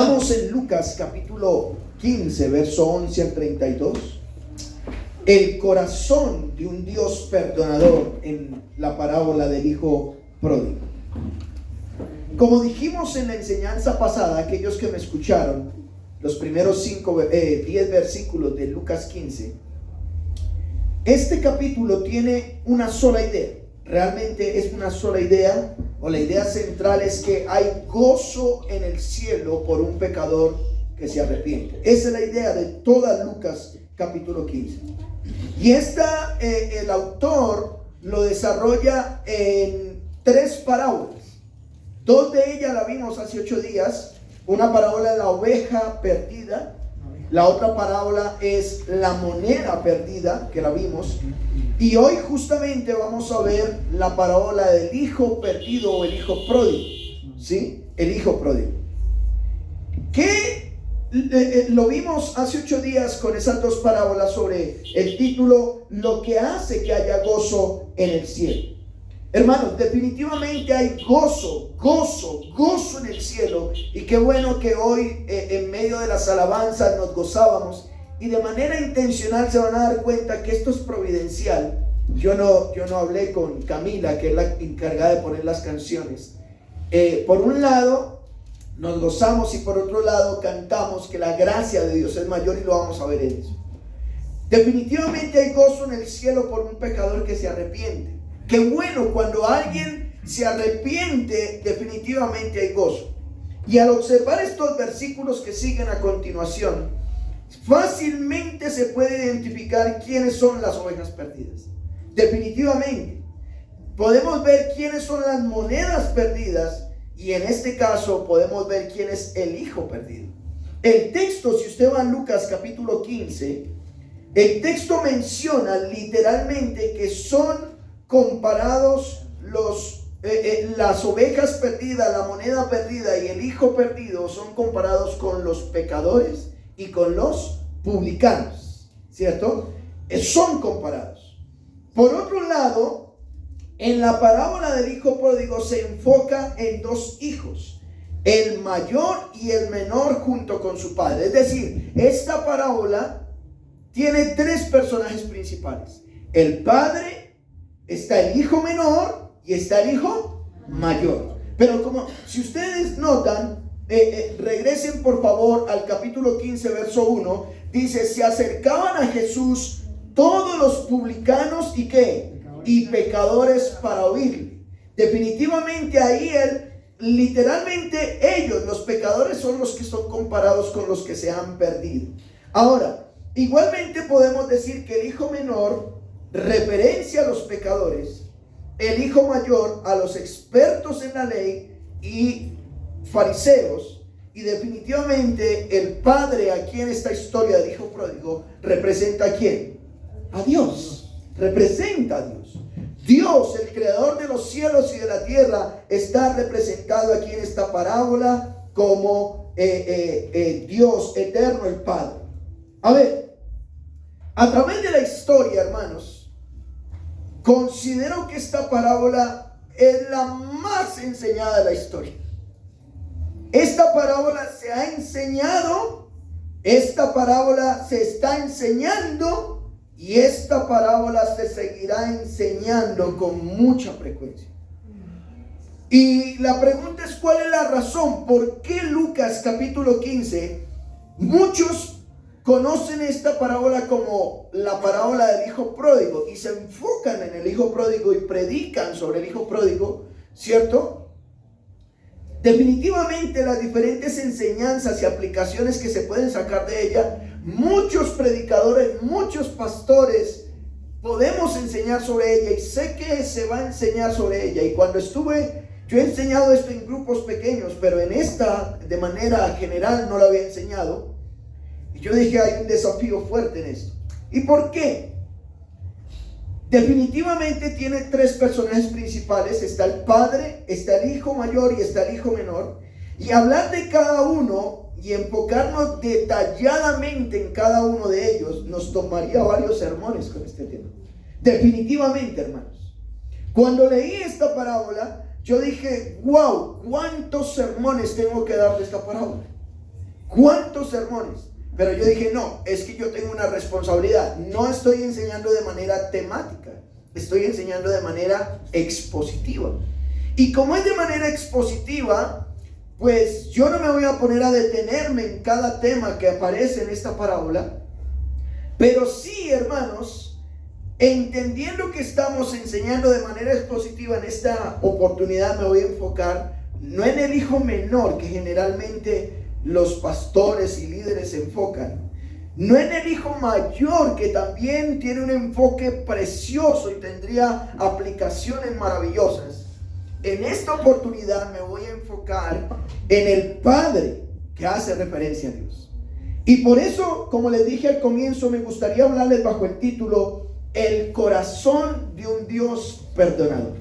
Estamos en Lucas capítulo 15, verso 11 al 32. El corazón de un Dios perdonador en la parábola del hijo pródigo. Como dijimos en la enseñanza pasada, aquellos que me escucharon, los primeros 10 versículos de Lucas 15, este capítulo tiene una sola idea. Realmente es una sola idea, o la idea central es que hay gozo en el cielo por un pecador que se arrepiente. Esa es la idea de toda Lucas capítulo 15. Y el autor lo desarrolla en 3 parábolas. 2 de ellas la vimos hace 8 días. Una parábola de la oveja perdida. La otra parábola es la moneda perdida, que la vimos. Y hoy justamente vamos a ver la parábola del hijo perdido o el hijo pródigo. ¿Sí? El hijo pródigo. Que lo vimos hace 8 días con esas 2 parábolas sobre el título, lo que hace que haya gozo en el cielo. Hermanos, definitivamente hay gozo en el cielo. Y qué bueno que hoy en medio de las alabanzas nos gozábamos. Y de manera intencional se van a dar cuenta que esto es providencial. Yo no hablé con Camila, que es la encargada de poner las canciones. Por un lado nos gozamos y por otro lado cantamos que la gracia de Dios es mayor, y lo vamos a ver en eso. Definitivamente hay gozo en el cielo por un pecador que se arrepiente. Qué bueno, cuando alguien se arrepiente, definitivamente hay gozo. Y al observar estos versículos que siguen a continuación, fácilmente se puede identificar quiénes son las ovejas perdidas. Definitivamente podemos ver quiénes son las monedas perdidas, y en este caso podemos ver quién es el hijo perdido. El texto, si usted va a Lucas capítulo 15, el texto menciona literalmente que son comparados las ovejas perdidas, la moneda perdida y el hijo perdido, son comparados con los pecadores y con los publicanos, ¿cierto? Son comparados. Por otro lado, en la parábola del hijo pródigo se enfoca en 2 hijos, el mayor y el menor junto con su padre. Es decir, esta parábola tiene 3 personajes principales: el padre, está el hijo menor y está el hijo mayor. Pero como si ustedes notan, regresen por favor al capítulo 15 verso 1. Dice: se acercaban a Jesús todos los publicanos y ¿qué? Y pecadores para oírle. Definitivamente ahí literalmente ellos, los pecadores, son los que son comparados con los que se han perdido. Ahora, igualmente podemos decir que el hijo menor referencia a los pecadores, el hijo mayor a los expertos en la ley y fariseos, y definitivamente el padre aquí en esta historia del hijo pródigo representa ¿a quién? A Dios. Representa a Dios. Dios, el creador de los cielos y de la tierra, está representado aquí en esta parábola como Dios eterno, el Padre. A ver, a través de la historia, hermanos, considero que esta parábola es la más enseñada de la historia. Esta parábola se ha enseñado, esta parábola se está enseñando, y esta parábola se seguirá enseñando con mucha frecuencia. Y la pregunta es: ¿cuál es la razón? ¿Por qué Lucas capítulo 15? Muchos conocen esta parábola como la parábola del hijo pródigo y se enfocan en el hijo pródigo y predican sobre el hijo pródigo, ¿cierto? Definitivamente las diferentes enseñanzas y aplicaciones que se pueden sacar de ella, muchos predicadores, muchos pastores podemos enseñar sobre ella, y sé que se va a enseñar sobre ella. Y cuando yo he enseñado esto en grupos pequeños, pero en esta de manera general no lo había enseñado. Y yo dije: hay un desafío fuerte en esto. ¿Y por qué? Definitivamente tiene 3 personajes principales: está el padre, está el hijo mayor y está el hijo menor. Y hablar de cada uno y enfocarnos detalladamente en cada uno de ellos nos tomaría varios sermones con este tema. Definitivamente, hermanos. Cuando leí esta parábola, yo dije: wow, ¿cuántos sermones tengo que dar de esta parábola? ¿Cuántos sermones? Pero yo dije, no, es que yo tengo una responsabilidad. No estoy enseñando de manera temática, estoy enseñando de manera expositiva. Y como es de manera expositiva, pues yo no me voy a poner a detenerme en cada tema que aparece en esta parábola. Pero sí, hermanos, entendiendo que estamos enseñando de manera expositiva, en esta oportunidad me voy a enfocar no en el hijo menor que generalmente los pastores y líderes se enfocan, no en el hijo mayor que también tiene un enfoque precioso y tendría aplicaciones maravillosas. En esta oportunidad me voy a enfocar en el padre que hace referencia a Dios. Y por eso, como les dije al comienzo, me gustaría hablarles bajo el título El corazón de un Dios perdonador.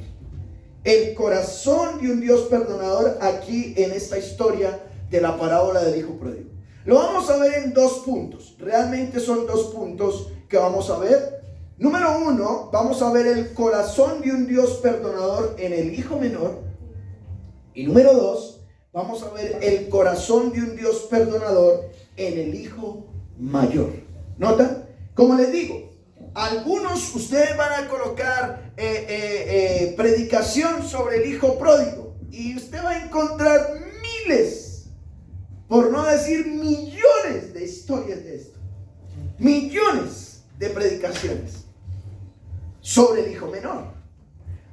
El corazón de un Dios perdonador aquí en esta historia de la parábola del hijo pródigo. Lo vamos a ver en dos puntos. Realmente son dos puntos que vamos a ver. Número uno, vamos a ver el corazón de un Dios perdonador en el hijo menor. Y número dos, vamos a ver el corazón de un Dios perdonador en el hijo mayor. ¿Notan? Como les digo, algunos ustedes van a colocar predicación sobre el hijo pródigo y usted va a encontrar miles, por no decir millones de historias de esto, millones de predicaciones sobre el hijo menor.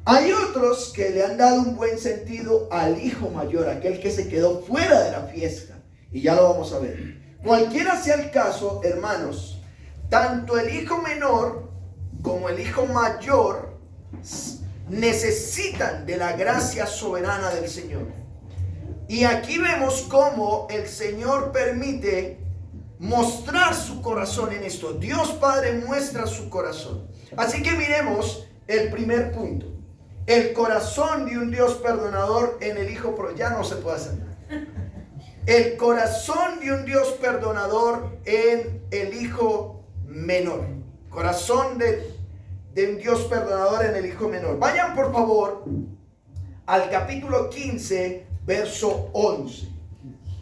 Hay otros que le han dado un buen sentido al hijo mayor, aquel que se quedó fuera de la fiesta, y ya lo vamos a ver. Cualquiera sea el caso, hermanos, tanto el hijo menor como el hijo mayor necesitan de la gracia soberana del Señor. Y aquí vemos cómo el Señor permite mostrar su corazón en esto. Dios Padre muestra su corazón. Así que miremos el primer punto. El corazón de un Dios perdonador en el hijo pródigo. Ya no se puede hacer nada. El corazón de un Dios perdonador en el hijo menor. Corazón de un Dios perdonador en el hijo menor. Vayan por favor al capítulo 15, verso 11.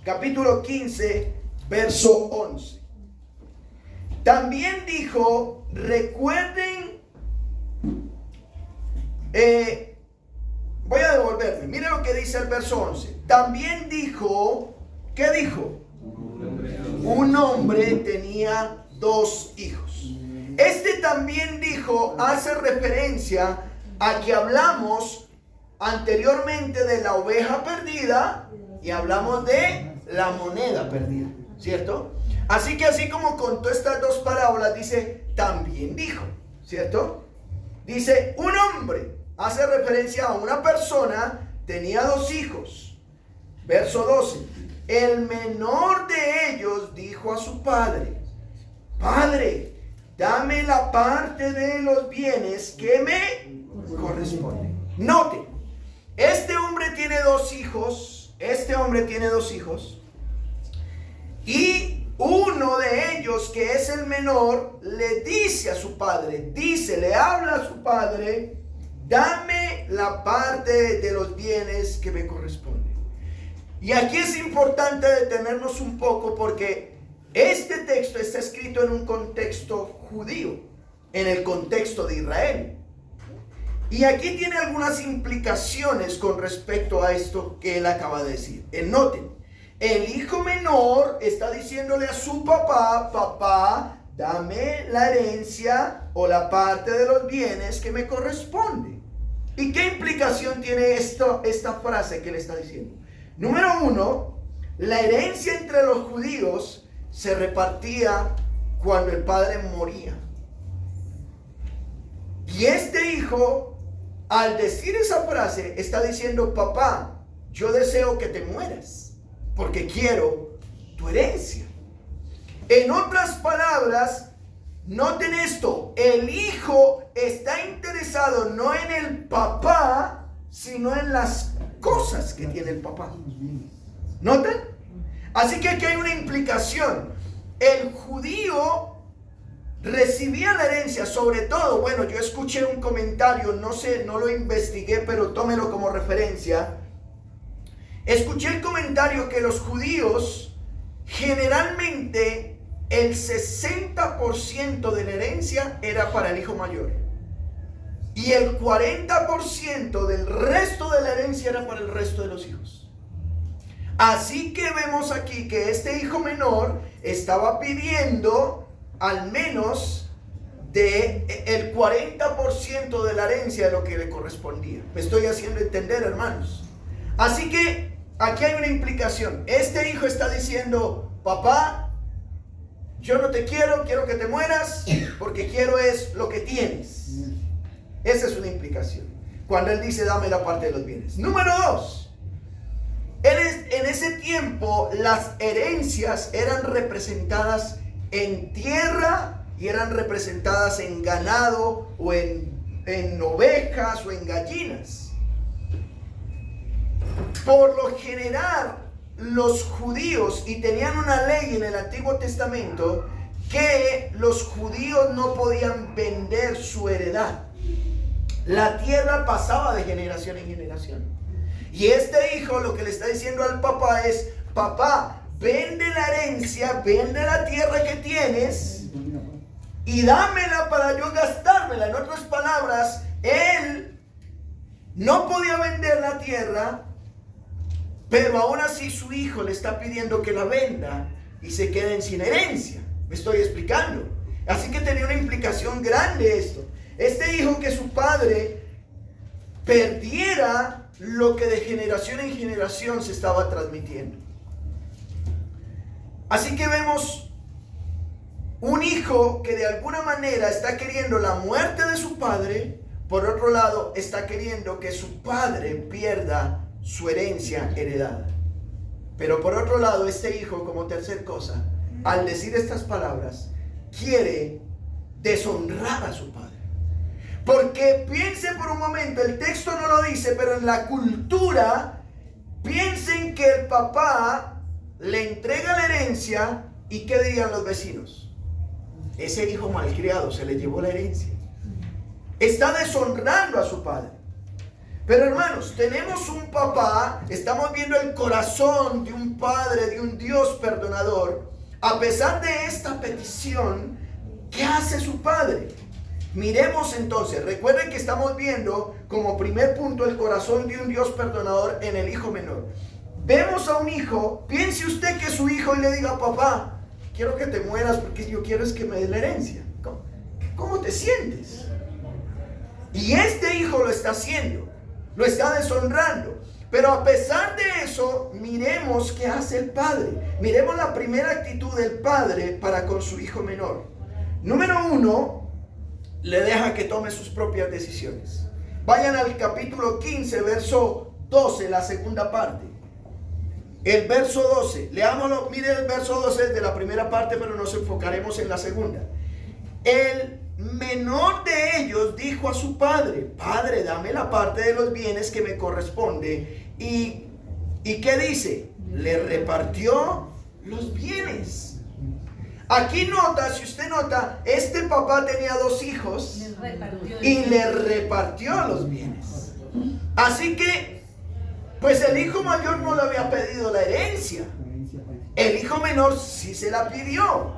Capítulo 15, verso 11. También dijo, recuerden, voy a devolverme. Miren lo que dice el verso 11. También dijo, ¿qué dijo? Un hombre tenía 2 hijos. Este también dijo, hace referencia a que hablamos anteriormente de la oveja perdida y hablamos de la moneda perdida, ¿cierto? Así que así como contó estas dos parábolas, dice, también dijo, ¿cierto? Dice, un hombre, hace referencia a una persona, tenía 2 hijos. Verso 12, el menor de ellos dijo a su padre, Padre, dame la parte de los bienes que me corresponde. Note, este hombre tiene 2 hijos, y uno de ellos, que es el menor, le dice a su padre, le habla a su padre, dame la parte de los bienes que me corresponde. Y aquí es importante detenernos un poco porque este texto está escrito en un contexto judío, en el contexto de Israel. Y aquí tiene algunas implicaciones con respecto a esto que él acaba de decir. Noten, el hijo menor está diciéndole a su papá, papá, dame la herencia o la parte de los bienes que me corresponde. ¿Y qué implicación tiene esta frase que le está diciendo? Número 1, la herencia entre los judíos se repartía cuando el padre moría. Y este hijo, al decir esa frase, está diciendo, papá, yo deseo que te mueras, porque quiero tu herencia. En otras palabras, noten esto, el hijo está interesado no en el papá, sino en las cosas que tiene el papá. ¿Notan? Así que aquí hay una implicación. El judío recibía la herencia, sobre todo, bueno, yo escuché un comentario, no sé, no lo investigué, pero tómelo como referencia. Escuché el comentario que los judíos generalmente el 60% de la herencia era para el hijo mayor. Y el 40% del resto de la herencia era para el resto de los hijos. Así que vemos aquí que este hijo menor estaba pidiendo al menos el 40% de la herencia de lo que le correspondía. Me estoy haciendo entender, hermanos. Así que aquí hay una implicación. Este hijo está diciendo: papá, yo no te quiero, quiero que te mueras, porque quiero es lo que tienes. Esa es una implicación cuando él dice: dame la parte de los bienes. Número 2, en ese tiempo las herencias eran representadas en tierra y eran representadas en ganado o en ovejas o en gallinas. Por lo general, los judíos, y tenían una ley en el Antiguo Testamento, que los judíos no podían vender su heredad. La tierra pasaba de generación en generación. Y este hijo lo que le está diciendo al papá es: papá, vende la herencia, vende la tierra que tienes y dámela para yo gastármela. En otras palabras, él no podía vender la tierra, pero aún así su hijo le está pidiendo que la venda y se queden sin herencia. Me estoy explicando. Así que tenía una implicación grande esto. Este hijo, que su padre perdiera lo que de generación en generación se estaba transmitiendo. Así que vemos un hijo que de alguna manera está queriendo la muerte de su padre. Por otro lado, está queriendo que su padre pierda su herencia heredada. Pero por otro lado, este hijo, como tercer cosa, al decir estas palabras, quiere deshonrar a su padre. Porque piensen por un momento, el texto no lo dice, pero en la cultura, piensen que el papá le entrega la herencia y ¿qué digan los vecinos? Ese hijo malcriado se le llevó la herencia. Está deshonrando a su padre. Pero hermanos, tenemos un papá, estamos viendo el corazón de un padre, de un Dios perdonador. A pesar de esta petición, ¿qué hace su padre? Miremos entonces, recuerden que estamos viendo como primer punto el corazón de un Dios perdonador en el hijo menor. Vemos a un hijo, piense usted que es su hijo y le diga: papá, quiero que te mueras porque yo quiero es que me des la herencia. ¿Cómo te sientes? Y este hijo lo está haciendo, lo está deshonrando. Pero a pesar de eso, miremos qué hace el padre. Miremos la primera actitud del padre para con su hijo menor. Número 1, le deja que tome sus propias decisiones. Vayan al capítulo 15, verso 12, la segunda parte. El verso 12, leámoslo. Mire el verso 12 de la primera parte, pero nos enfocaremos en la segunda. El menor de ellos dijo a su padre: padre, dame la parte de los bienes que me corresponde. ¿Y qué dice? Le repartió los bienes. Aquí nota, si usted nota, este papá tenía 2 hijos y le repartió los bienes. Así que, pues el hijo mayor no le había pedido la herencia. El hijo menor sí se la pidió.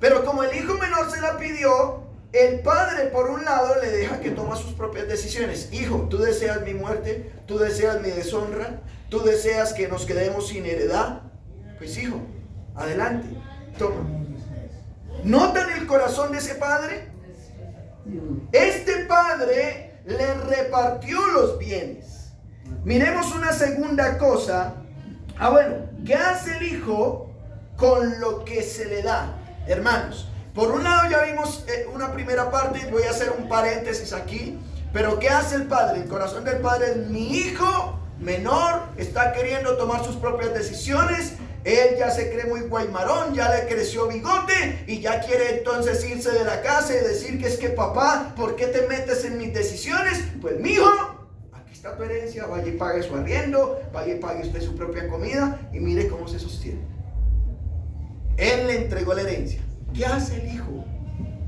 Pero como el hijo menor se la pidió, el padre por un lado le deja que toma sus propias decisiones. Hijo, tú deseas mi muerte, tú deseas mi deshonra, tú deseas que nos quedemos sin heredad. Pues hijo, adelante, toma. ¿Notan el corazón de ese padre? Este padre le repartió los bienes. Miremos una segunda cosa. Bueno, ¿qué hace el hijo con lo que se le da? Hermanos, por un lado ya vimos una primera parte, voy a hacer un paréntesis aquí, pero ¿qué hace el padre? El corazón del padre es: mi hijo menor está queriendo tomar sus propias decisiones, él ya se cree muy guaymarón, ya le creció bigote y ya quiere entonces irse de la casa y decir que es que papá, ¿por qué te metes en mis decisiones? Pues mijo, aquí está tu herencia, vaya y pague su arriendo, vaya y pague usted su propia comida y mire cómo se sostiene. Él le entregó la herencia. ¿Qué hace el hijo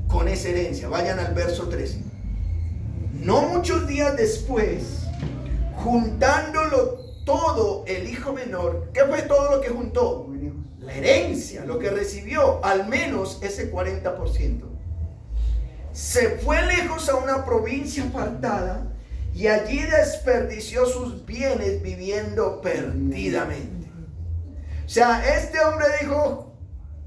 con esa herencia? Vayan al verso 13. No muchos días después, juntándolo todo el hijo menor, ¿qué fue todo lo que juntó? la herencia, lo que recibió, al menos ese 40%. Se fue lejos a una provincia apartada y allí desperdició sus bienes viviendo perdidamente. O sea, este hombre dijo: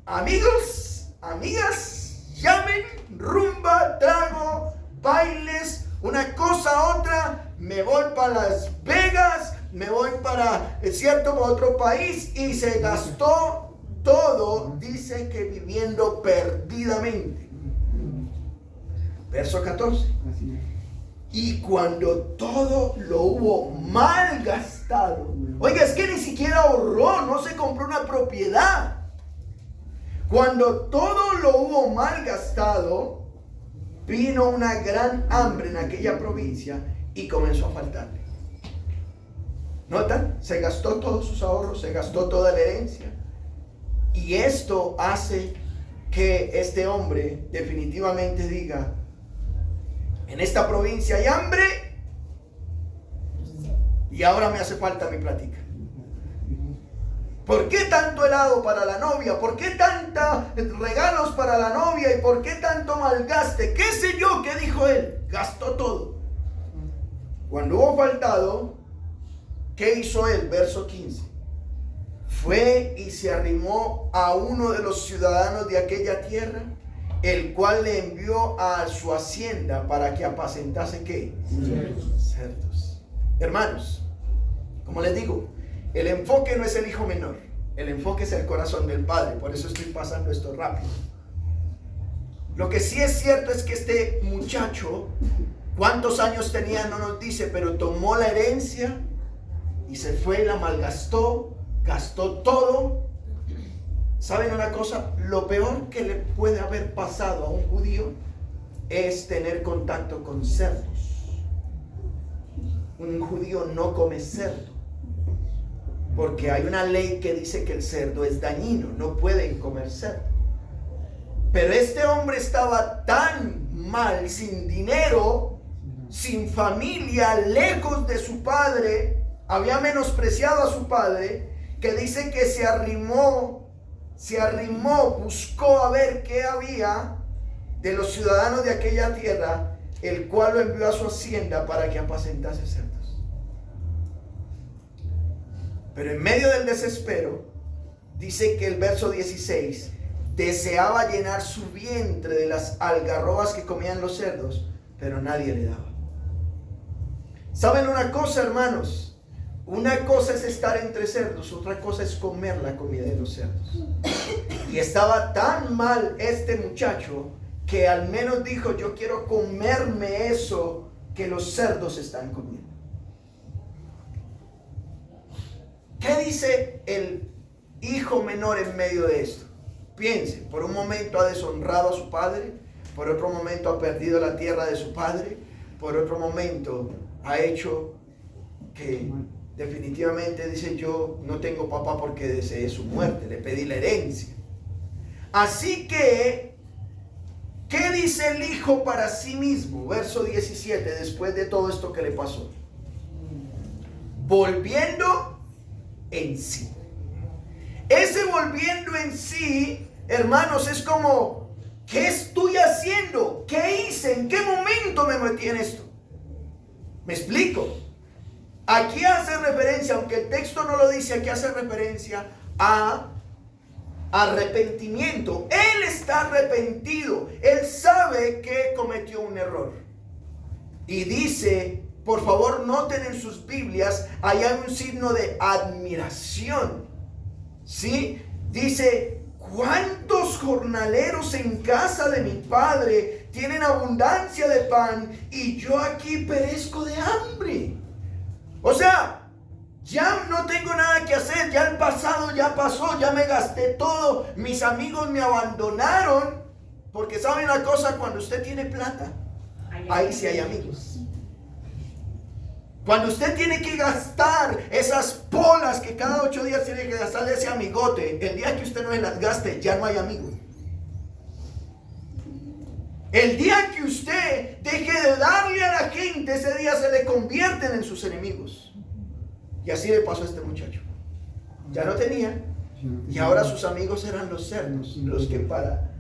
amigos, amigas, llamen, rumba, trago, bailes, una cosa, otra, me voy para Las Vegas, me voy para otro país, y se gastó todo, dice que viviendo perdidamente. Verso 14. Y cuando todo lo hubo mal gastado, oiga, es que ni siquiera ahorró, no se compró una propiedad. Cuando todo lo hubo mal gastado, vino una gran hambre en aquella provincia y comenzó a faltarle. ¿Notan? Se gastó todos sus ahorros, se gastó toda la herencia. Y esto hace que este hombre definitivamente diga: en esta provincia hay hambre y ahora me hace falta mi plática. ¿Por qué tanto helado para la novia? ¿Por qué tantos regalos para la novia? ¿Y por qué tanto malgaste? ¿Qué sé yo? ¿Qué dijo él? Gastó todo. Cuando hubo faltado, ¿qué hizo él? Verso 15. Fue y se arrimó a uno de los ciudadanos de aquella tierra, el cual le envió a su hacienda para que apacentase ¿qué? Cerdos. Hermanos, como les digo, el enfoque no es el hijo menor, el enfoque es el corazón del padre. Por eso estoy pasando esto rápido. Lo que sí es cierto es que este muchacho, cuántos años tenía no nos dice, pero tomó la herencia y se fue y la malgastó, gastó todo. ¿Saben una cosa? Lo peor que le puede haber pasado a un judío es tener contacto con cerdos. Un judío no come cerdo, porque hay una ley que dice que el cerdo es dañino, no pueden comer cerdo. Pero este hombre estaba tan mal, sin dinero, sin familia, lejos de su padre, había menospreciado a su padre, que dice que se arrimó, buscó a ver qué había de los ciudadanos de aquella tierra, el cual lo envió a su hacienda para que apacentase cerdos. Pero en medio del desespero, dice que el verso 16, deseaba llenar su vientre de las algarrobas que comían los cerdos, pero nadie le daba. ¿Saben una cosa, hermanos? Una cosa es estar entre cerdos, otra cosa es comer la comida de los cerdos. Y estaba tan mal este muchacho que al menos dijo: yo quiero comerme eso que los cerdos están comiendo. ¿Qué dice el hijo menor en medio de esto? Piense, por un momento ha deshonrado a su padre, por otro momento ha perdido la tierra de su padre, por otro momento ha hecho que definitivamente dice: yo no tengo papá porque deseé su muerte, le pedí la herencia. Así que, ¿qué dice el hijo para sí mismo? Verso 17, después de todo esto que le pasó. Volviendo en sí. Ese volviendo en sí, hermanos, es como: ¿qué estoy haciendo? ¿Qué hice? ¿En qué momento me metí en esto? ¿Me explico? Aquí hace referencia, aunque el texto no lo dice, aquí hace referencia a arrepentimiento. Él está arrepentido. Él sabe que cometió un error. Y dice, por favor noten en sus Biblias, ahí hay un signo de admiración. ¿Sí? Dice: ¿cuántos jornaleros en casa de mi padre tienen abundancia de pan y yo aquí perezco de hambre? O sea, ya no tengo nada que hacer, ya el pasado ya pasó, ya me gasté todo, mis amigos me abandonaron. Porque saben una cosa, cuando usted tiene plata, ahí sí hay amigos. Cuando usted tiene que gastar esas polas que cada 8 días tiene que gastarle ese amigote, el día que usted no se las gaste, ya no hay amigos. El día que usted deje de darle a la gente, ese día se le convierten en sus enemigos. Y así le pasó a este muchacho. Ya no tenía, Y ahora sus amigos eran los cerdos, los que para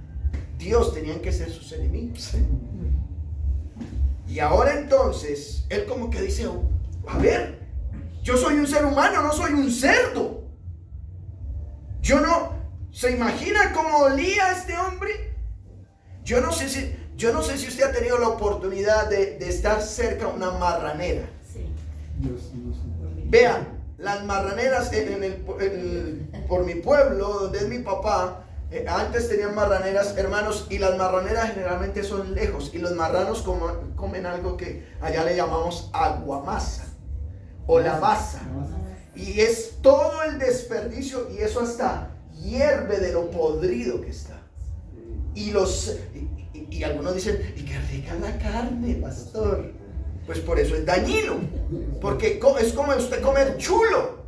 Dios tenían que ser sus enemigos. Y ahora entonces, él como que dice, a ver, yo soy un ser humano, no soy un cerdo. Yo no, ¿se imagina cómo olía este hombre? Yo no sé si usted ha tenido la oportunidad de estar cerca de una marranera. Sí. Vean, las marraneras por mi pueblo, donde es mi papá, antes tenían marraneras, hermanos, y las marraneras generalmente son lejos, y los marranos comen algo que allá le llamamos aguamasa o la masa, y es todo el desperdicio, y eso hasta hierve de lo podrido que está. Y algunos dicen, y qué rica la carne, pastor. Pues por eso es dañino, porque es como usted comer chulo,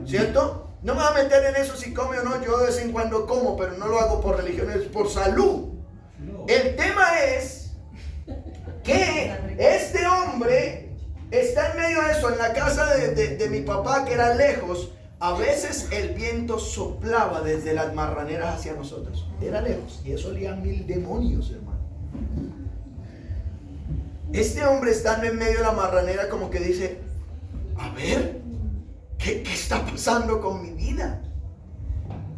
¿cierto? No me voy a meter en eso si come o no, yo de vez en cuando como, pero no lo hago por religión, es por salud. El tema es que este hombre está en medio de eso, en la casa de mi papá, que era lejos. A veces el viento soplaba desde las marraneras hacia nosotros, era lejos, y eso olía a 1000 demonios, hermano. Este hombre estando en medio de la marranera como que dice, a ver, ¿qué está pasando con mi vida?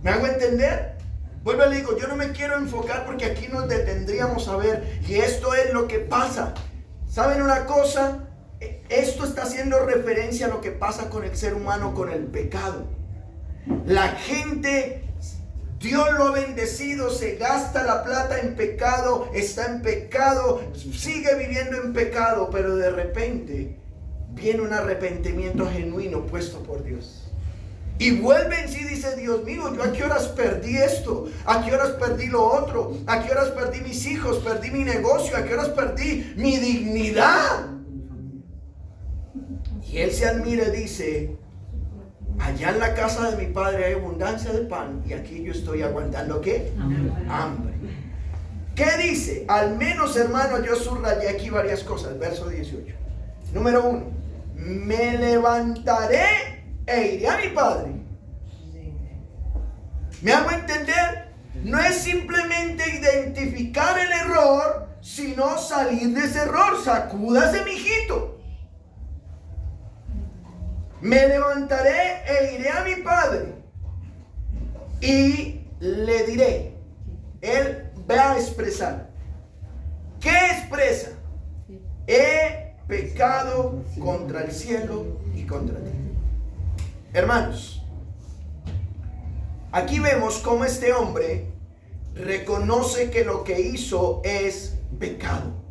¿Me hago entender? Vuelvo y le digo, yo no me quiero enfocar porque aquí nos detendríamos a ver, y esto es lo que pasa. ¿Saben una cosa? Esto está haciendo referencia a lo que pasa con el ser humano, con el pecado. La gente, Dios lo ha bendecido, se gasta la plata en pecado, está en pecado, sigue viviendo en pecado, pero de repente viene un arrepentimiento genuino puesto por Dios. Y vuelve en sí y dice, Dios mío, ¿yo a qué horas perdí esto? ¿A qué horas perdí lo otro? ¿A qué horas perdí mis hijos? ¿Perdí mi negocio? ¿A qué horas perdí mi dignidad? Y él se admira y dice, allá en la casa de mi padre hay abundancia de pan y aquí yo estoy aguantando ¿qué? Hambre. ¿Qué dice? Al menos, hermano, yo subrayé aquí varias cosas. Verso 18. Número 1. Me levantaré e iré a mi padre. ¿Me hago entender? No es simplemente identificar el error, sino salir de ese error. Sacúdase, mijito. Me levantaré e iré a mi padre y le diré. Él va a expresar. ¿Qué expresa? He pecado contra el cielo y contra ti. Hermanos, aquí vemos cómo este hombre reconoce que lo que hizo es pecado.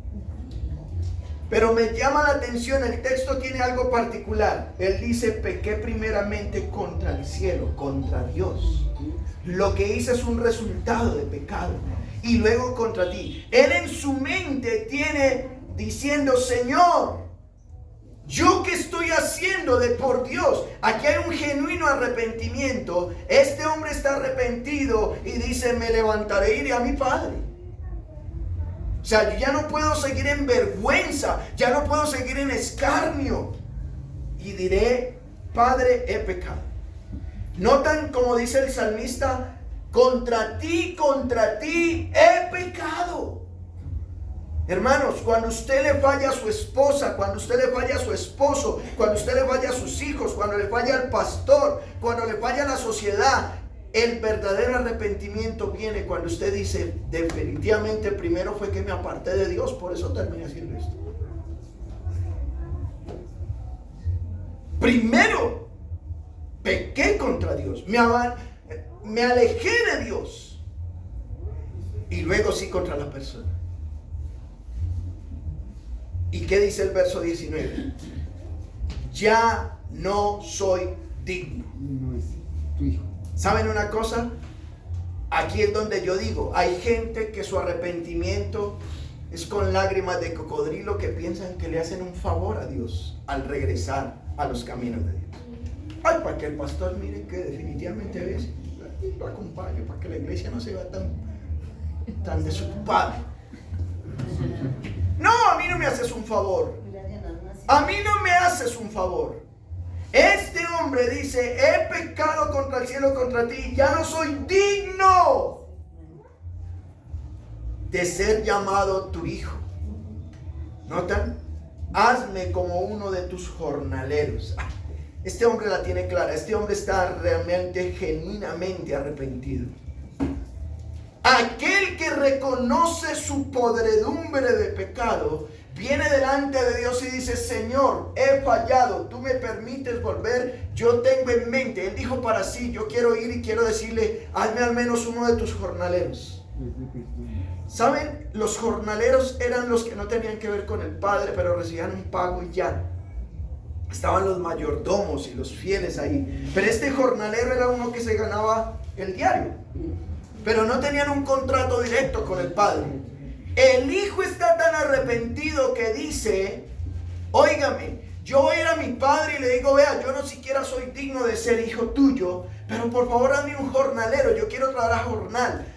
Pero me llama la atención, el texto tiene algo particular. Él dice, pequé primeramente contra el cielo, contra Dios. Lo que hice es un resultado de pecado. Y luego contra ti. Él en su mente tiene diciendo, Señor, ¿yo qué estoy haciendo de por Dios? Aquí hay un genuino arrepentimiento. Este hombre está arrepentido y dice, me levantaré e iré a mi padre. O sea, yo ya no puedo seguir en vergüenza, ya no puedo seguir en escarnio. Y diré, Padre, he pecado. Notan como dice el salmista, contra ti he pecado. Hermanos, cuando usted le falla a su esposa, cuando usted le falla a su esposo, cuando usted le falla a sus hijos, cuando le falla al pastor, cuando le falla a la sociedad, el verdadero arrepentimiento viene cuando usted dice, definitivamente primero fue que me aparté de Dios, por eso terminé haciendo esto. Primero pequé contra Dios, me alejé de Dios y luego sí contra la persona. ¿Y qué dice el verso 19? Ya no soy digno. No es tu hijo. ¿Saben una cosa? Aquí es donde yo digo, hay gente que su arrepentimiento es con lágrimas de cocodrilo, que piensan que le hacen un favor a Dios al regresar a los caminos de Dios. Ay, para que el pastor mire que definitivamente es, lo acompaño para que la iglesia no se vea tan desocupada. No, a mí no me haces un favor. A mí no me haces un favor. Este hombre dice, he pecado contra el cielo, contra ti, ya no soy digno de ser llamado tu hijo. ¿Notan? Hazme como uno de tus jornaleros. Este hombre la tiene clara. Este hombre está realmente, genuinamente arrepentido. Aquel que reconoce su podredumbre de pecado viene delante de Dios y dice, Señor, he fallado, tú me permites volver, yo tengo en mente. Él dijo para sí, yo quiero ir y quiero decirle, hazme al menos uno de tus jornaleros. ¿Saben? Los jornaleros eran los que no tenían que ver con el Padre, pero recibían un pago y ya. Estaban los mayordomos y los fieles ahí. Pero este jornalero era uno que se ganaba el diario, pero no tenían un contrato directo con el Padre. El hijo está tan arrepentido que dice, óigame, yo voy a ir a mi padre y le digo, vea, yo no siquiera soy digno de ser hijo tuyo, pero por favor hazme un jornalero, yo quiero trabajar jornal,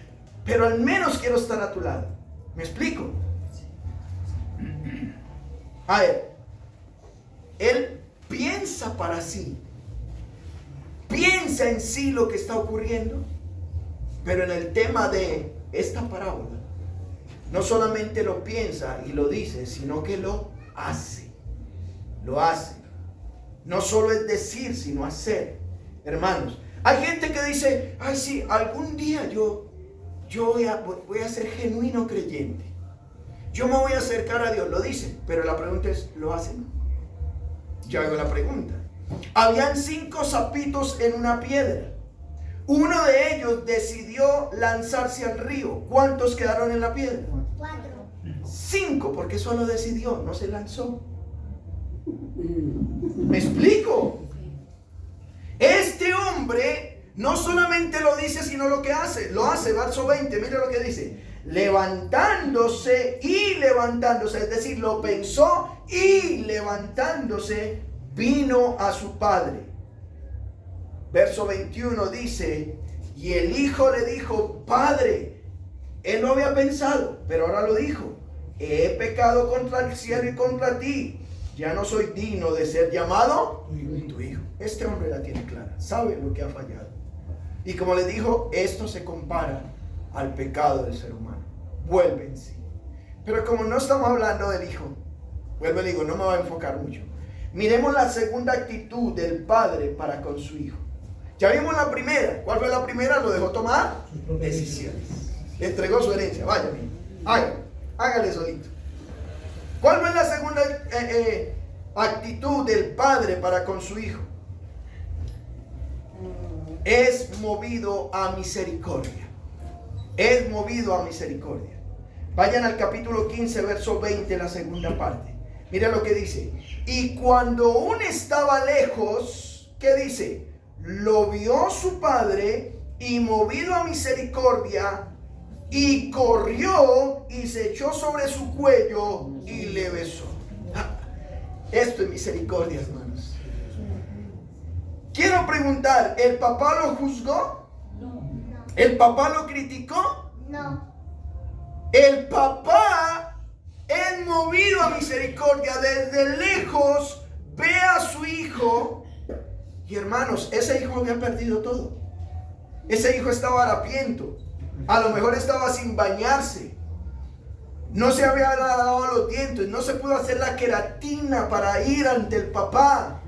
pero al menos quiero estar a tu lado. ¿Me explico? A ver, él piensa para sí, piensa en sí lo que está ocurriendo, pero en el tema de esta parábola, no solamente lo piensa y lo dice, sino que lo hace. Lo hace. No solo es decir, sino hacer. Hermanos, hay gente que dice, ay sí, algún día yo voy a ser genuino creyente. Yo me voy a acercar a Dios. Lo dicen, pero la pregunta es, ¿lo hacen? Yo hago la pregunta. Habían 5 sapitos en una piedra. Uno de ellos decidió lanzarse al río. ¿Cuántos quedaron en la piedra? 4. 5, porque solo decidió, no se lanzó. ¿Me explico? Este hombre no solamente lo dice, sino lo que hace. Lo hace, verso 20, mire lo que dice. Levantándose y levantándose, es decir, lo pensó y levantándose, vino a su padre. Verso 21 dice, y el hijo le dijo, Padre, él no había pensado, pero ahora lo dijo, he pecado contra el cielo y contra ti, ya no soy digno de ser llamado tu hijo. Este hombre la tiene clara, sabe lo que ha fallado. Y como le dijo, esto se compara al pecado del ser humano. Vuelve en sí. Pero como no estamos hablando del hijo, vuelvo y digo, no me va a enfocar mucho. Miremos la segunda actitud del padre para con su hijo. Ya vimos la primera. ¿Cuál fue la primera? Lo dejó tomar decisiones. Le entregó su herencia. Vaya, hágale solito. ¿Cuál fue la segunda actitud del padre para con su hijo? Es movido a misericordia. Es movido a misericordia. Vayan al capítulo 15, verso 20, la segunda parte. Mira lo que dice. Y cuando aún estaba lejos, ¿qué dice? Lo vio su padre y movido a misericordia, y corrió y se echó sobre su cuello y le besó. Esto es misericordia, hermanos. Quiero preguntar, ¿el papá lo juzgó? No. ¿El papá lo criticó? No. El papá es movido a misericordia. Desde lejos ve a su hijo. Y hermanos, ese hijo había perdido todo. Ese hijo estaba harapiento. A lo mejor estaba sin bañarse. No se había lavado los dientes. No se pudo hacer la queratina para ir ante el papá.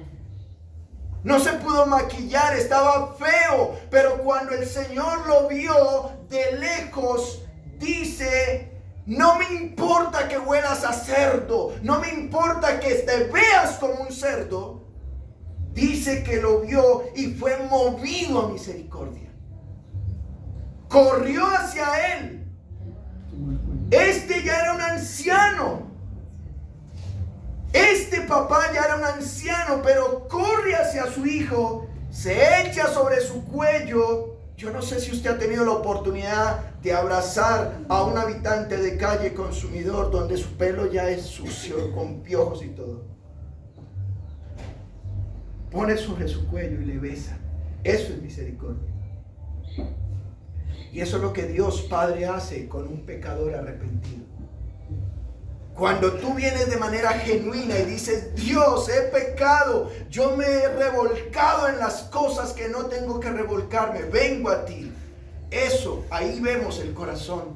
No se pudo maquillar. Estaba feo. Pero cuando el Señor lo vio de lejos, dice: no me importa que huelas a cerdo. No me importa que te veas como un cerdo. Dice que lo vio y fue movido a misericordia. Corrió hacia él. Este ya era un anciano. Este papá ya era un anciano, pero corre hacia su hijo, se echa sobre su cuello. Yo no sé si usted ha tenido la oportunidad de abrazar a un habitante de calle consumidor donde su pelo ya es sucio, con piojos y todo. Pone sobre su cuello y le besa. Eso es misericordia. Y eso es lo que Dios Padre hace con un pecador arrepentido. Cuando tú vienes de manera genuina y dices, Dios, he pecado, yo me he revolcado en las cosas que no tengo que revolcarme, vengo a ti. Eso, ahí vemos el corazón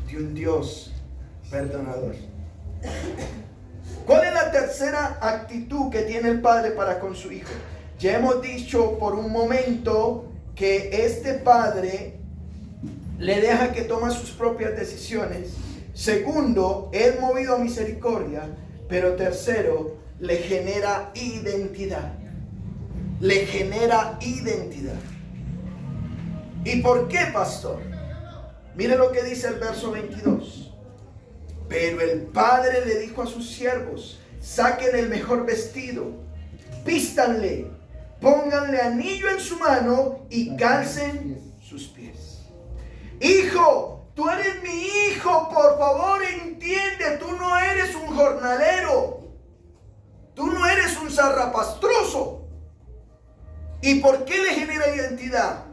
de un Dios perdonador. ¿Cuál es la tercera actitud que tiene el padre para con su hijo? Ya hemos dicho por un momento que este padre le deja que tome sus propias decisiones. Segundo, es movido a misericordia. Pero tercero, le genera identidad. Le genera identidad. ¿Y por qué, pastor? Mire lo que dice el verso 22. Pero el padre le dijo a sus siervos: saquen el mejor vestido, vístanle, pónganle anillo en su mano y calcen sus pies. Hijo, tú eres mi hijo, por favor entiende, tú no eres un jornalero, tú no eres un zarrapastroso. ¿Y por qué le genera identidad?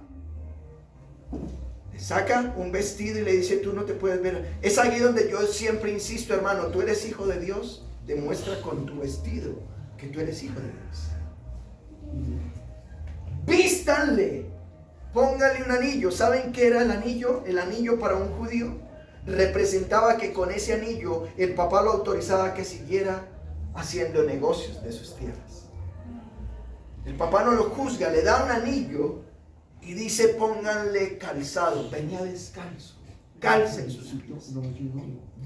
Le saca un vestido y le dice: tú no te puedes ver. Es ahí donde yo siempre insisto, hermano, tú eres hijo de Dios, demuestra con tu vestido que tú eres hijo de Dios. Vístanle, póngale un anillo. ¿Saben qué era el anillo? El anillo para un judío representaba que con ese anillo el papá lo autorizaba a que siguiera haciendo negocios de sus tierras. El papá no lo juzga, le da un anillo y dice: pónganle calzado, venía descalzo, calcen sus pies,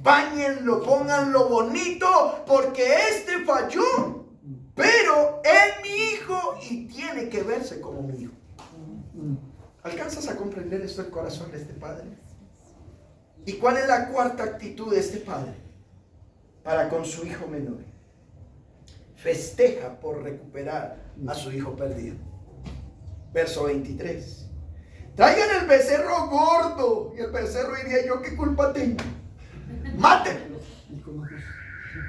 báñenlo, pónganlo bonito, porque este falló, pero es mi hijo y tiene que verse como mi hijo. ¿Alcanzas a comprender esto, el corazón de este padre? ¿Y cuál es la cuarta actitud de este padre para con su hijo menor? Festeja por recuperar a su hijo perdido. Verso 23. Traigan el becerro gordo. Y el becerro diría: ¿yo qué culpa tengo? Mátenlo.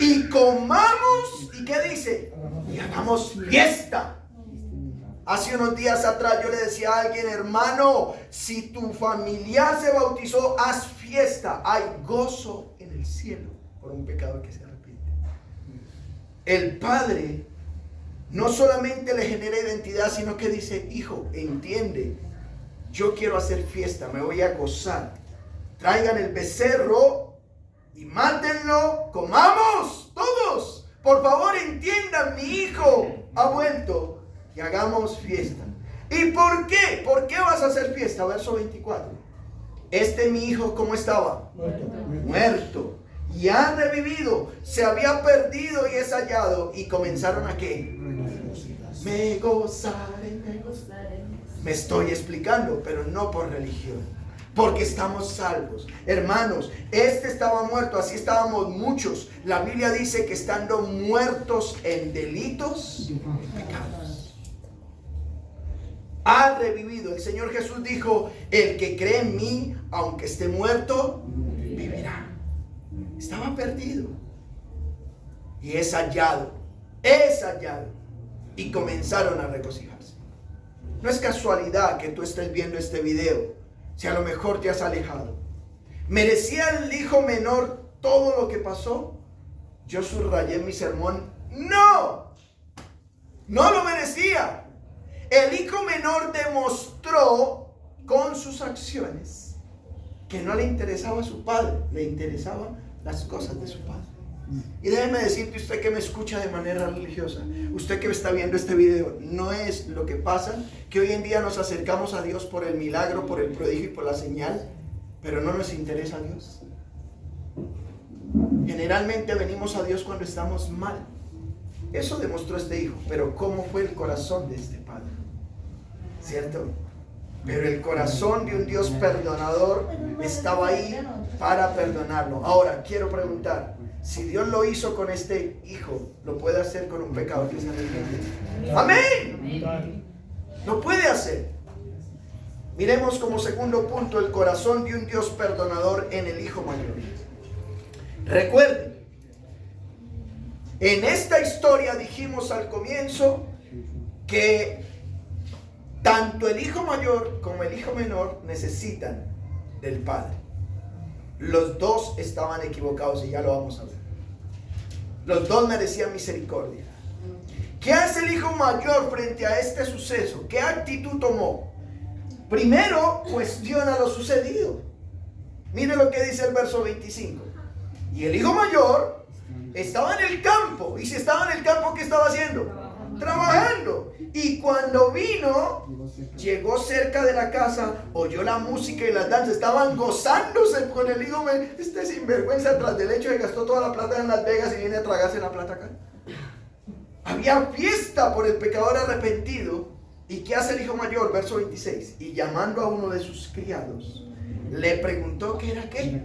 Y comamos. ¿Y qué dice? Y hagamos fiesta. Hace unos días atrás yo le decía a alguien: hermano, si tu familiar se bautizó, haz fiesta. Hay gozo en el cielo por un pecador que se arrepiente. El padre no solamente le genera identidad, sino que dice: hijo, entiende, yo quiero hacer fiesta, me voy a gozar. Traigan el becerro y mátenlo, comamos todos. Por favor, entiendan, mi hijo ha vuelto y hagamos fiesta. ¿Y por qué? ¿Por qué vas a hacer fiesta? Verso 24. Mi hijo, ¿cómo estaba? Muerto. Y ha revivido, se había perdido y es hallado. Y comenzaron a ¿qué? Me gozaré. Me estoy explicando, pero no por religión, porque estamos salvos. Hermanos, estaba muerto, así estábamos muchos. La Biblia dice que estando muertos en delitos y pecados, ha revivido. El Señor Jesús dijo: el que cree en mí, aunque esté muerto, vivirá. Estaba perdido y es hallado. Y comenzaron a regocijarse. No es casualidad que tú estés viendo este video, si a lo mejor te has alejado. ¿Merecía el hijo menor todo lo que pasó? Yo subrayé en mi sermón: no lo merecía. El hijo menor demostró con sus acciones que no le interesaba a su padre, le interesaban las cosas de su padre. Y déjeme decirte, usted que me escucha de manera religiosa, usted que está viendo este video, no es lo que pasa que hoy en día nos acercamos a Dios por el milagro, por el prodigio y por la señal, pero no nos interesa a Dios. Generalmente venimos a Dios cuando estamos mal. Eso demostró este hijo, pero ¿cómo fue el corazón de este padre? ¿Cierto? Pero el corazón de un Dios perdonador estaba ahí para perdonarlo. Ahora, quiero preguntar, si Dios lo hizo con este hijo, ¿lo puede hacer con un pecador que se arrepiente? ¡Amén! Lo puede hacer. Miremos como segundo punto el corazón de un Dios perdonador en el hijo mayor. Recuerden, en esta historia dijimos al comienzo que tanto el hijo mayor como el hijo menor necesitan del padre. Los dos estaban equivocados y ya lo vamos a ver. Los dos merecían misericordia. ¿Qué hace el hijo mayor frente a este suceso? ¿Qué actitud tomó? Primero, cuestiona lo sucedido. Mire lo que dice el verso 25. Y el hijo mayor estaba en el campo. Y si estaba en el campo, ¿qué estaba haciendo? Trabajando. Y cuando vino, llegó cerca de la casa, oyó la música y las danzas. Estaban gozándose con el hijo. Este sinvergüenza, tras del hecho de que gastó toda la plata en Las Vegas y viene a tragarse la plata acá. Había fiesta por el pecador arrepentido. ¿Y qué hace el hijo mayor? Verso 26. Y llamando a uno de sus criados, le preguntó qué era aquello.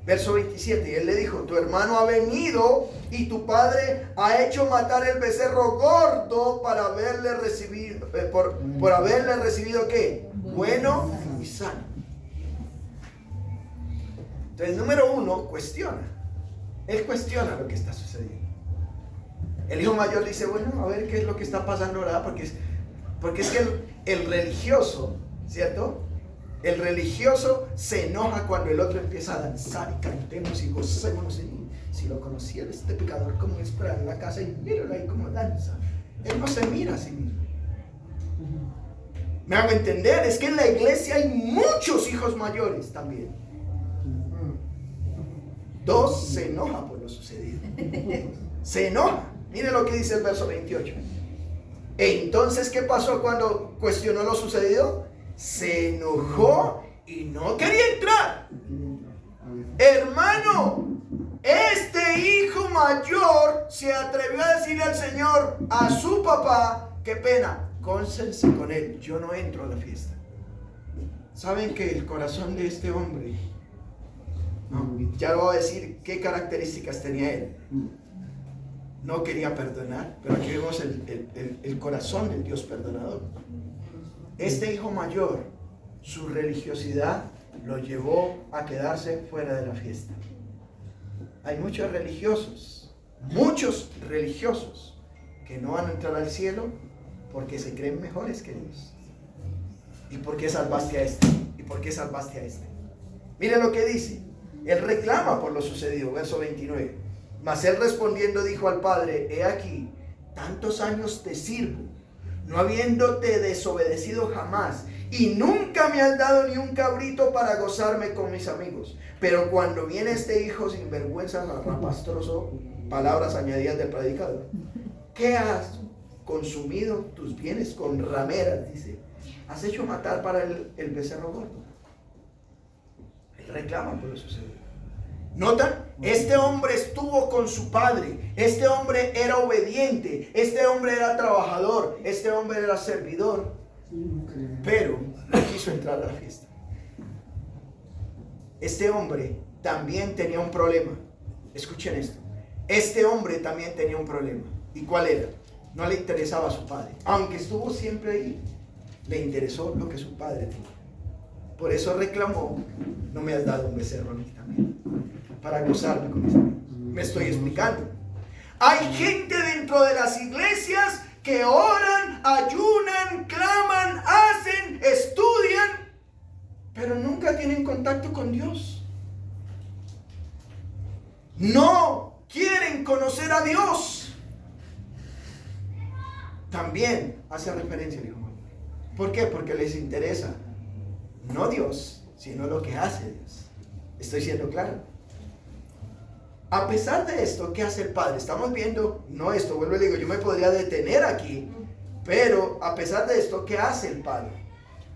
Verso 27. Y él le dijo: tu hermano ha venido y tu padre ha hecho matar el becerro gordo para haberle recibido, por haberle recibido ¿qué? Bueno y sano. Entonces, número uno, cuestiona. Él cuestiona lo que está sucediendo. El hijo mayor dice: bueno, a ver qué es lo que está pasando ahora, porque es que el religioso, ¿cierto? El religioso se enoja cuando el otro empieza a danzar y cantemos y gocémonos. Si lo conociera este pecador como es para en la casa, y míralo ahí como danza. Él no se mira a sí mismo. Me hago entender, es que en la iglesia hay muchos hijos mayores también. Dos, se enoja por lo sucedido. Se enoja. Mire lo que dice el verso 28. Entonces, ¿qué pasó cuando cuestionó lo sucedido? Se enojó y no quería entrar. Hermano, este hijo mayor se atrevió a decirle al Señor, a su papá: qué pena, cónsense con él, yo no entro a la fiesta. ¿Saben que el corazón de este hombre, ya lo voy a decir qué características tenía él? No quería perdonar, pero aquí vemos el corazón del Dios perdonador. Este hijo mayor, su religiosidad lo llevó a quedarse fuera de la fiesta. Hay muchos religiosos que no van a entrar al cielo porque se creen mejores que Dios. ¿Y por qué salvaste a este? ¿Y por qué salvaste a este? Miren lo que dice. Él reclama por lo sucedido, verso 29. Mas él respondiendo dijo al padre: he aquí, tantos años te sirvo, no habiéndote desobedecido jamás, y nunca me has dado ni un cabrito para gozarme con mis amigos. Pero cuando viene este hijo sin vergüenza, rapastroso, palabras añadidas del predicador, ¿qué has consumido tus bienes con rameras? Dice, has hecho matar para el becerro gordo. Él reclama por lo sucedido. ¿Notan? Este hombre estuvo con su padre. Este hombre era obediente. Este hombre era trabajador. Este hombre era servidor. Pero no quiso entrar a la fiesta. Este hombre también tenía un problema. Escuchen esto. Este hombre también tenía un problema. ¿Y cuál era? No le interesaba a su padre. Aunque estuvo siempre ahí, le interesó lo que su padre tenía. Por eso reclamó: no me has dado un becerro a mí también, para gozarme con mis amigos. Me estoy explicando. Hay gente dentro de las iglesias que oran, ayunan, claman, hacen, estudian, pero nunca tienen contacto con Dios. No quieren conocer a Dios. También hace referencia al hijo mayor. ¿Por qué? Porque les interesa no Dios, sino lo que hace Dios. ¿Estoy siendo claro? A pesar de esto, ¿qué hace el padre? Estamos viendo, no esto, vuelvo y digo, yo me podría detener aquí, pero a pesar de esto, ¿qué hace el padre?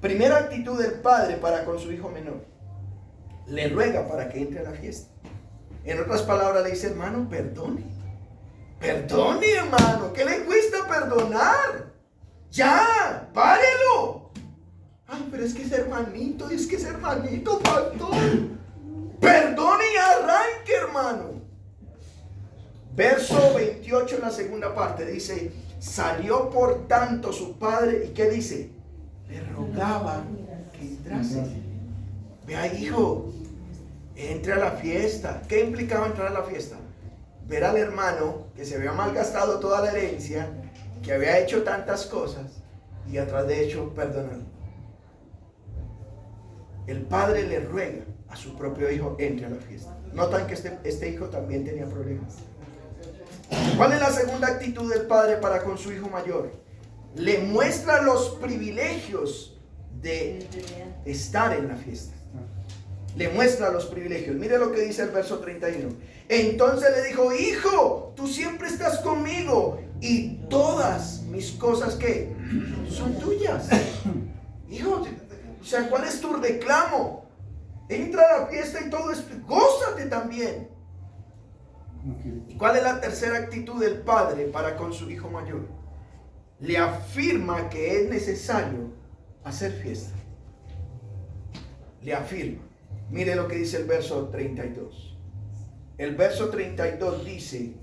Primera actitud del padre para con su hijo menor: le ruega para que entre a la fiesta. En otras palabras, le dice: hermano, perdone. Perdone, hermano, ¿qué le cuesta perdonar? Ya, párelo. Ay, pero es que es hermanito, pastor. Perdone y arranque, hermano. Verso 28 en la segunda parte dice: salió por tanto su padre, ¿y qué dice? Le rogaba que entrase. Vea, hijo, entre a la fiesta. ¿Qué implicaba entrar a la fiesta? Ver al hermano que se había malgastado toda la herencia, que había hecho tantas cosas, y atrás de hecho perdonarlo. El padre le ruega a su propio hijo: entre a la fiesta. Notan que este hijo también tenía problemas. ¿Cuál es la segunda actitud del padre para con su hijo mayor? Le muestra los privilegios de estar en la fiesta. Le muestra los privilegios. Mire lo que dice el verso 31. Entonces le dijo: hijo, tú siempre estás conmigo y todas mis cosas que son tuyas. Hijo, o sea, ¿cuál es tu reclamo? Entra a la fiesta y todo esto, gózate también. ¿Y cuál es la tercera actitud del padre para con su hijo mayor? Le afirma que es necesario hacer fiesta. Le afirma. Mire lo que dice el verso 32. El verso 32 dice: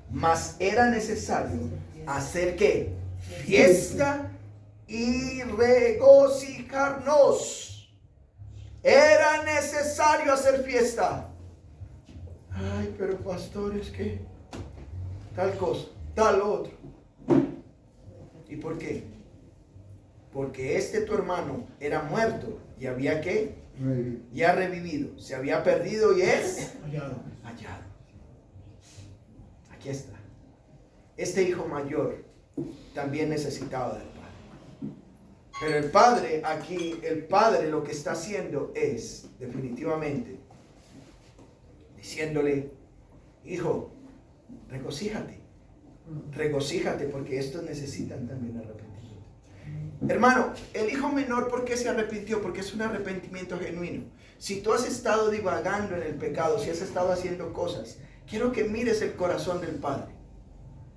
mas era necesario hacer ¿qué? Fiesta y regocijarnos. Era necesario hacer fiesta. Ay, pero pastor, es que tal cosa, tal otro. ¿Y por qué? Porque tu hermano era muerto y había ¿qué? Ya revivido. Se había perdido y es hallado. Aquí está. Este hijo mayor también necesitaba del padre. Pero el padre aquí, lo que está haciendo es definitivamente diciéndole: hijo, regocíjate porque estos necesitan también arrepentimiento. Hermano, el hijo menor, ¿por qué se arrepintió? Porque es un arrepentimiento genuino. Si tú has estado divagando en el pecado, si has estado haciendo cosas, quiero que mires el corazón del Padre.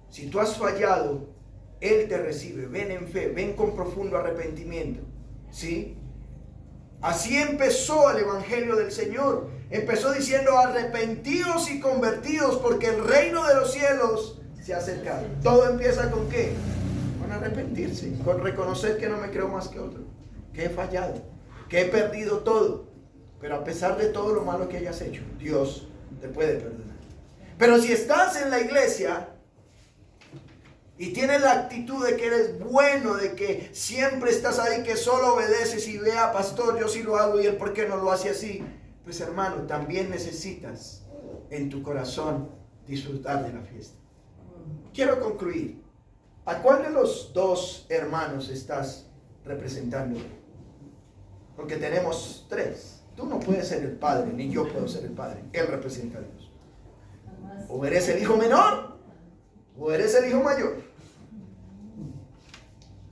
Si tú has fallado, Él te recibe. Ven en fe, ven con profundo arrepentimiento. ¿Sí? Así empezó el Evangelio del Señor. Empezó diciendo: arrepentíos y convertidos, porque el reino de los cielos se ha acercado. Todo empieza ¿con qué? Con arrepentirse, con reconocer que no me creo más que otro, que he fallado, que he perdido todo. Pero a pesar de todo lo malo que hayas hecho, Dios te puede perdonar. Pero si estás en la iglesia y tienes la actitud de que eres bueno, de que siempre estás ahí, que solo obedeces y vea, pastor, yo sí lo hago y él por qué no lo hace así, pues hermano, también necesitas en tu corazón disfrutar de la fiesta. Quiero concluir. ¿A cuál de los dos hermanos estás representando? Porque tenemos tres. Tú no puedes ser el padre, ni yo puedo ser el padre. Él representa a Dios. O eres el hijo menor, o eres el hijo mayor.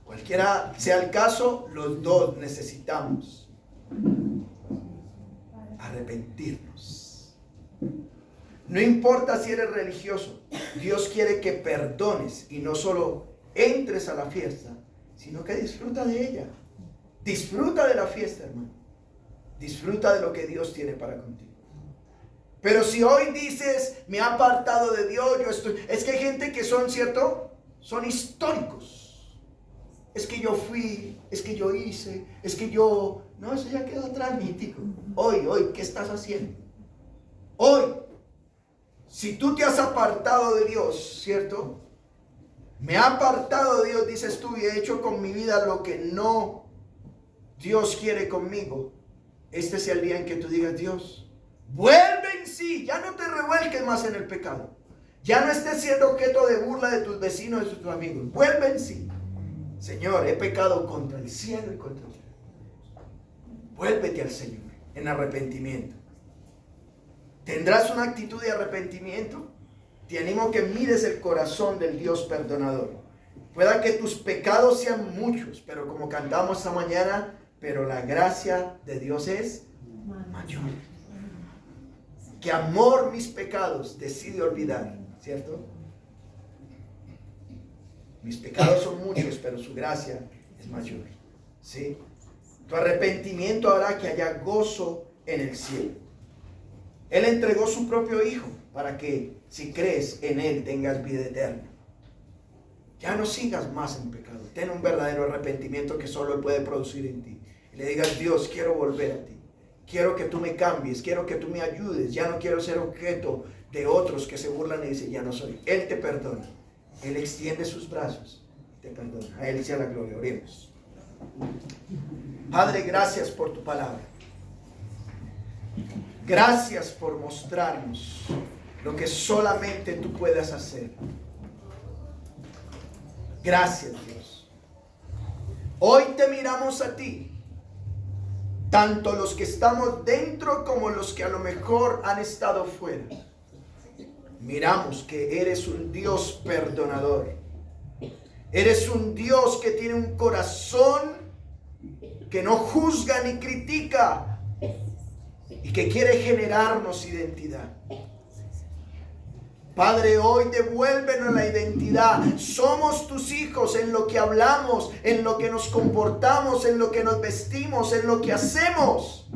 Cualquiera sea el caso, los dos necesitamos arrepentirnos. No importa si eres religioso, Dios quiere que perdones y no solo entres a la fiesta, sino que disfruta de ella. Disfruta de la fiesta, hermano. Disfruta de lo que Dios tiene para contigo. Pero si hoy dices: me he apartado de Dios, es que hay gente que son, ¿cierto? Son históricos. Es que yo fui, es que yo hice, es que yo... No, eso ya quedó atrás, mítico. Hoy, ¿qué estás haciendo? Hoy, si tú te has apartado de Dios, ¿cierto? Me he apartado de Dios, dices tú, y he hecho con mi vida lo que no Dios quiere conmigo. Este sea el día en que tú digas: Dios, vuelve en sí, ya no te revuelques más en el pecado. Ya no estés siendo objeto de burla de tus vecinos y de tus amigos. Vuelve en sí. Señor, he pecado contra el cielo y contra ti. Vuélvete al Señor en arrepentimiento. ¿Tendrás una actitud de arrepentimiento? Te animo a que mires el corazón del Dios perdonador. Pueda que tus pecados sean muchos, pero como cantamos esta mañana, pero la gracia de Dios es mayor. Que amor mis pecados decide olvidar, ¿cierto? Mis pecados son muchos, pero su gracia es mayor. ¿Sí? Tu arrepentimiento hará que haya gozo en el cielo. Él entregó su propio Hijo para que, si crees en Él, tengas vida eterna. Ya no sigas más en pecado. Ten un verdadero arrepentimiento que solo Él puede producir en ti. Y le digas: Dios, quiero volver a ti. Quiero que tú me cambies, quiero que tú me ayudes. Ya no quiero ser objeto de otros que se burlan y dicen: ya no soy. Él te perdona. Él extiende sus brazos y te perdona. A Él sea la gloria. Oremos. Padre, gracias por tu palabra. Gracias por mostrarnos lo que solamente tú puedas hacer. Gracias, Dios. Hoy te miramos a ti, tanto los que estamos dentro como los que a lo mejor han estado fuera. Miramos que eres un Dios perdonador. Eres un Dios que tiene un corazón que no juzga ni critica y que quiere generarnos identidad. Padre, hoy devuélvenos la identidad. Somos tus hijos en lo que hablamos, en lo que nos comportamos, en lo que nos vestimos, en lo que hacemos.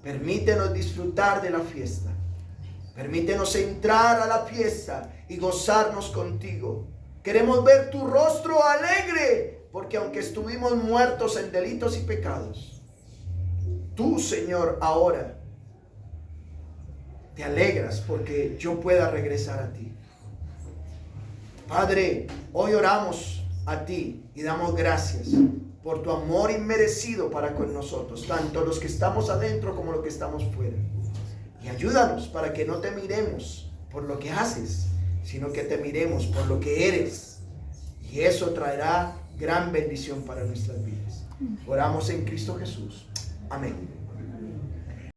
Permítenos disfrutar de la fiesta. Permítenos entrar a la fiesta y gozarnos contigo. Queremos ver tu rostro alegre, porque aunque estuvimos muertos en delitos y pecados, tú, Señor, ahora te alegras porque yo pueda regresar a ti. Padre, hoy oramos a ti y damos gracias por tu amor inmerecido para con nosotros, tanto los que estamos adentro como los que estamos fuera. Y ayúdanos para que no te miremos por lo que haces, sino que te miremos por lo que eres. Y eso traerá gran bendición para nuestras vidas. Oramos en Cristo Jesús. Amén.